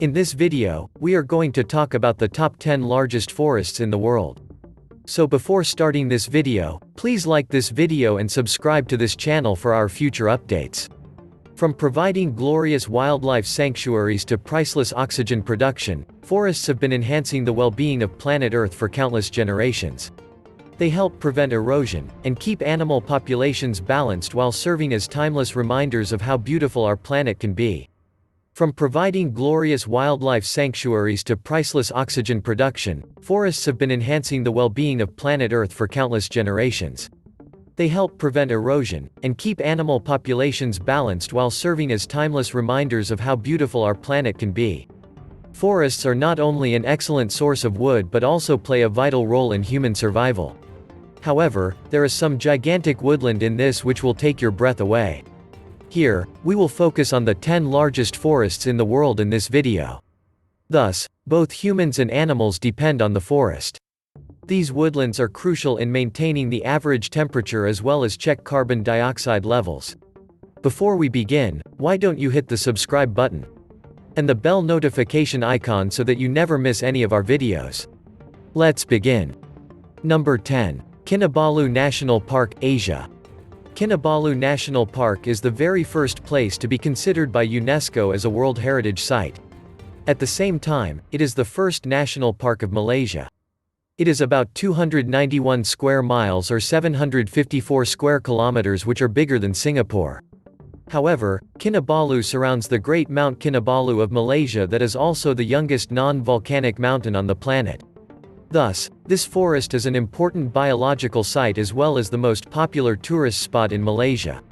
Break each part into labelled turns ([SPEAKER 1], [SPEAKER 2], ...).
[SPEAKER 1] In this video, we are going to talk about the top 10 largest forests in the world. So before starting this video, please like this video and subscribe to this channel for our future updates. From providing glorious wildlife sanctuaries to priceless oxygen production, forests have been enhancing the well-being of planet Earth for countless generations. They help prevent erosion, and keep animal populations balanced while serving as timeless reminders of how beautiful our planet can be. From providing glorious wildlife sanctuaries to priceless oxygen production, forests have been enhancing the well-being of planet Earth for countless generations. They help prevent erosion, and keep animal populations balanced while serving as timeless reminders of how beautiful our planet can be. Forests are not only an excellent source of wood but also play a vital role in human survival. However, there is some gigantic woodland in this which will take your breath away. Here, we will focus on the 10 largest forests in the world in this video. Thus, both humans and animals depend on the forest. These woodlands are crucial in maintaining the average temperature as well as check carbon dioxide levels. Before we begin, why don't you hit the subscribe button and the bell notification icon so that you never miss any of our videos. Let's begin. Number 10. Kinabalu National Park, Asia. Kinabalu National Park is the very first place to be considered by UNESCO as a World Heritage Site. At the same time, it is the first national park of Malaysia. It is about 291 square miles or 754 square kilometers, which are bigger than Singapore. However, Kinabalu surrounds the Great Mount Kinabalu of Malaysia, that is also the youngest non-volcanic mountain on the planet. Thus, this forest is an important biological site as well as the most popular tourist spot in Malaysia.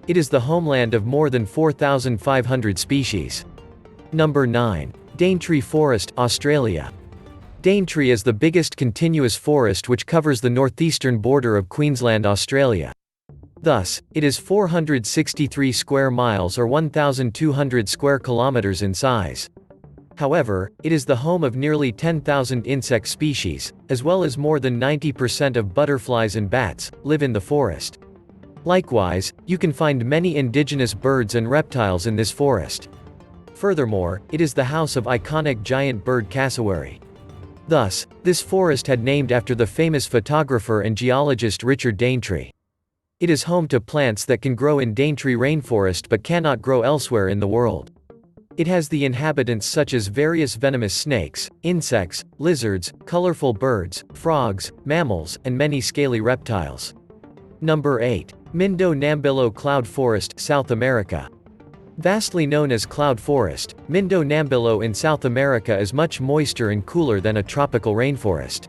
[SPEAKER 1] It is the homeland of more than 4,500 species. Number 9. Daintree Forest, Australia. Daintree is the biggest continuous forest which covers the northeastern border of Queensland, Australia. Thus, it is 463 square miles or 1,200 square kilometers in size. However, it is the home of nearly 10,000 insect species, as well as more than 90% of butterflies and bats live in the forest. Likewise, you can find many indigenous birds and reptiles in this forest. Furthermore, it is the house of iconic giant bird cassowary. Thus, this forest had named after the famous photographer and geologist Richard Daintree. It is home to plants that can grow in Daintree rainforest but cannot grow elsewhere in the world. It has the inhabitants such as various venomous snakes, insects, lizards, colorful birds, frogs, mammals, and many scaly reptiles. Number 8. Mindo Nambilo Cloud Forest, South America. Vastly known as cloud forest, Mindo Nambilo in South America is much moister and cooler than a tropical rainforest.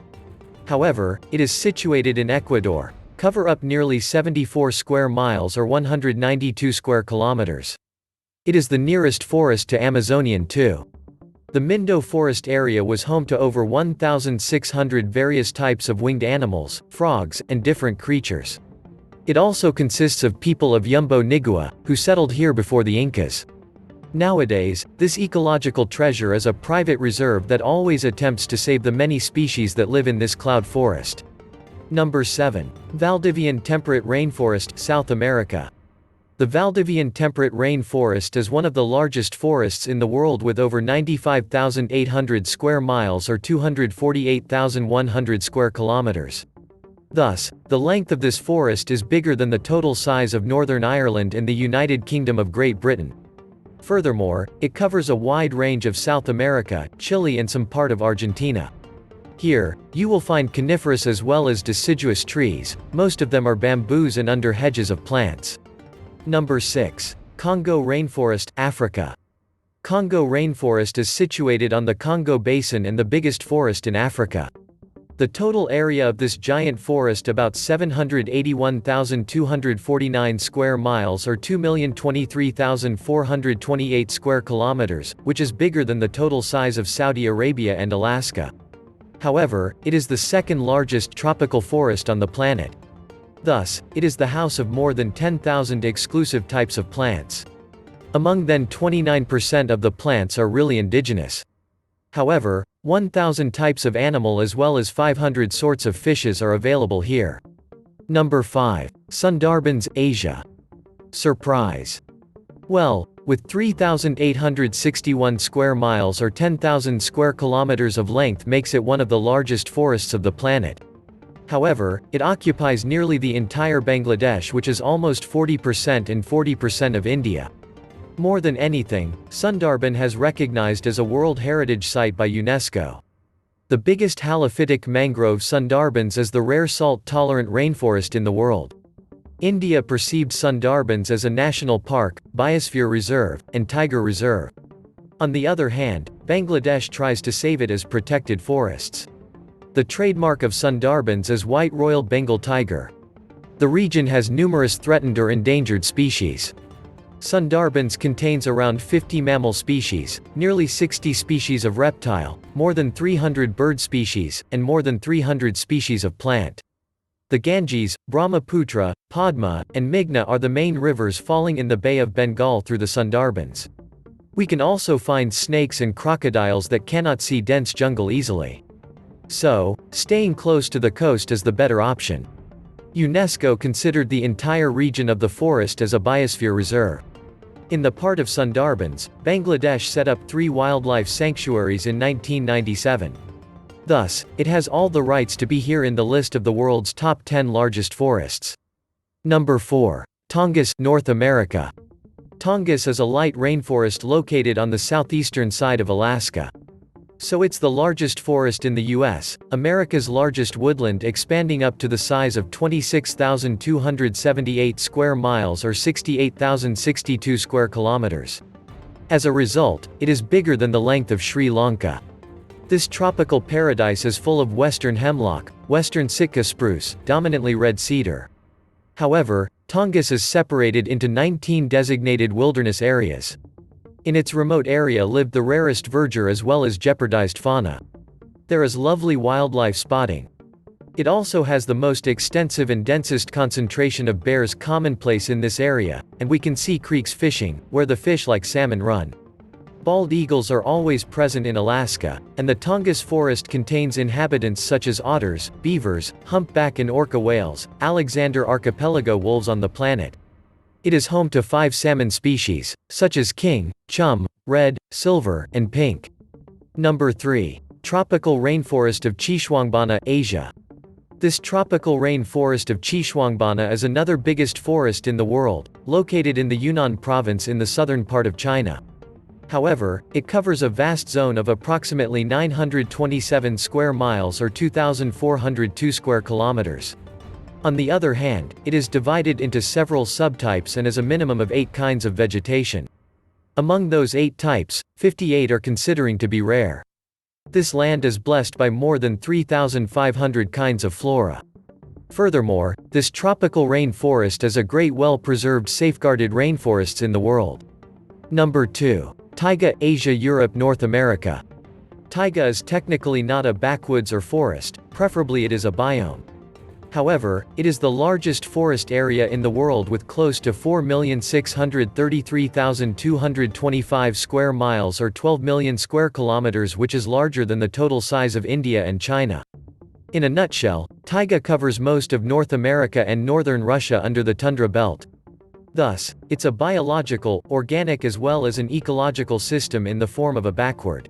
[SPEAKER 1] However, it is situated in Ecuador, cover up nearly 74 square miles or 192 square kilometers. It is the nearest forest to Amazonian too. The Mindo Forest area was home to over 1,600 various types of winged animals, frogs, and different creatures. It also consists of people of Yumbo Nigua, who settled here before the Incas. Nowadays, this ecological treasure is a private reserve that always attempts to save the many species that live in this cloud forest. Number 7. Valdivian Temperate Rainforest, South America. The Valdivian Temperate Rainforest is one of the largest forests in the world with over 95,800 square miles or 248,100 square kilometers. Thus, the length of this forest is bigger than the total size of Northern Ireland and the United Kingdom of Great Britain. Furthermore, it covers a wide range of South America, Chile, and some part of Argentina. Here, you will find coniferous as well as deciduous trees. Most of them are bamboos and under hedges of plants. Number 6. Congo Rainforest, Africa. Congo Rainforest is situated on the Congo Basin and the biggest forest in Africa. The total area of this giant forest about 781,249 square miles or 2,023,428 square kilometers, which is bigger than the total size of Saudi Arabia and Alaska. However, it is the second largest tropical forest on the planet. Thus, it is the house of more than 10,000 exclusive types of plants. Among them, 29% of the plants are really indigenous. However, 1,000 types of animal as well as 500 sorts of fishes are available here. Number 5. Sundarbans, Asia. Surprise! Well, With 3,861 square miles or 10,000 square kilometers of length makes it one of the largest forests of the planet. However, it occupies nearly the entire Bangladesh, which is almost 40% and 40% of India. More than anything, Sundarban has recognized as a World Heritage Site by UNESCO. The biggest halophytic mangrove Sundarbans is the rare salt-tolerant rainforest in the world. India perceived Sundarbans as a national park, biosphere reserve, and tiger reserve. On the other hand, Bangladesh tries to save it as protected forests. The trademark of Sundarbans is white Royal Bengal tiger. The region has numerous threatened or endangered species. Sundarbans contains around 50 mammal species, nearly 60 species of reptile, more than 300 bird species, and more than 300 species of plant. The Ganges, Brahmaputra, Padma, and Meghna are the main rivers falling in the Bay of Bengal through the Sundarbans. We can also find snakes and crocodiles that cannot see dense jungle easily. So, staying close to the coast is the better option. UNESCO considered the entire region of the forest as a biosphere reserve. In the part of Sundarbans, Bangladesh set up 3 wildlife sanctuaries in 1997. Thus, it has all the rights to be here in the list of the world's top 10 largest forests. Number 4. Tongass, North America. Tongass is a light rainforest located on the southeastern side of Alaska. So it's the largest forest in the U.S., America's largest woodland, expanding up to the size of 26,278 square miles or 68,062 square kilometers. As a result, it is bigger than the length of Sri Lanka. This tropical paradise is full of western hemlock, western Sitka spruce, dominantly red cedar. However, Tongass is separated into 19 designated wilderness areas. In its remote area lived the rarest verdure as well as jeopardized fauna. There is lovely wildlife spotting. It also has the most extensive and densest concentration of bears commonplace in this area, and we can see creeks fishing, where the fish like salmon run. Bald eagles are always present in Alaska, and the Tongass forest contains inhabitants such as otters, beavers, humpback and orca whales, Alexander Archipelago wolves on the planet. It is home to 5 salmon species, such as king, chum, red, silver, and pink. Number 3. Tropical Rainforest of Xishuangbanna, Asia. This tropical rainforest of Xishuangbanna is another biggest forest in the world, located in the Yunnan province in the southern part of China. However, it covers a vast zone of approximately 927 square miles or 2,402 square kilometers. On the other hand, it is divided into several subtypes and has a minimum of 8 kinds of vegetation. Among those 8 types, 58 are considering to be rare. This land is blessed by more than 3,500 kinds of flora. Furthermore, this tropical rainforest is a great well-preserved safeguarded rainforests in the world. Number 2. Taiga, Asia, Europe, North America. Taiga is technically not a backwoods or forest, preferably it is a biome. However, it is the largest forest area in the world with close to 4,633,225 square miles or 12 million square kilometers, which is larger than the total size of India and China. In a nutshell, taiga covers most of North America and northern Russia under the tundra belt. Thus, it's a biological, organic as well as an ecological system in the form of a backward.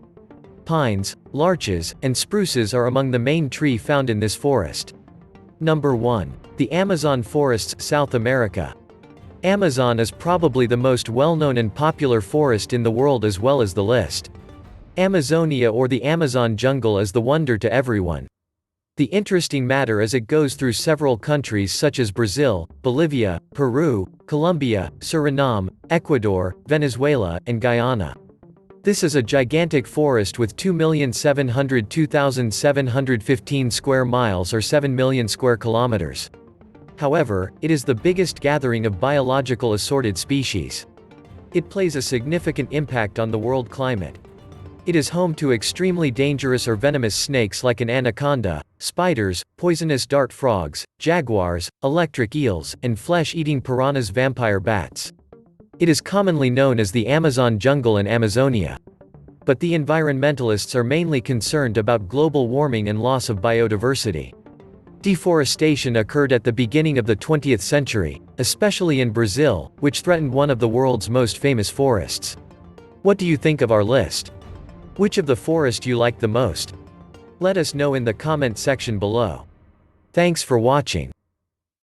[SPEAKER 1] Pines, larches, and spruces are among the main tree found in this forest. Number 1. The Amazon forests, South America. Amazon is probably the most well-known and popular forest in the world as well as the list. Amazonia or the Amazon jungle is the wonder to everyone. The interesting matter is it goes through several countries such as Brazil, Bolivia, Peru, Colombia, Suriname, Ecuador, Venezuela, and Guyana. This is a gigantic forest with 2,702,715 square miles or 7 million square kilometers. However, it is the biggest gathering of biological assorted species. It plays a significant impact on the world climate. It is home to extremely dangerous or venomous snakes like an anaconda, spiders, poisonous dart frogs, jaguars, electric eels, and flesh-eating piranhas, vampire bats. It is commonly known as the Amazon jungle and Amazonia. But the environmentalists are mainly concerned about global warming and loss of biodiversity. Deforestation occurred at the beginning of the 20th century, especially in Brazil, which threatened one of the world's most famous forests. What do you think of our list? Which of the forest you like the most? Let us know in the comment section below. Thanks for watching.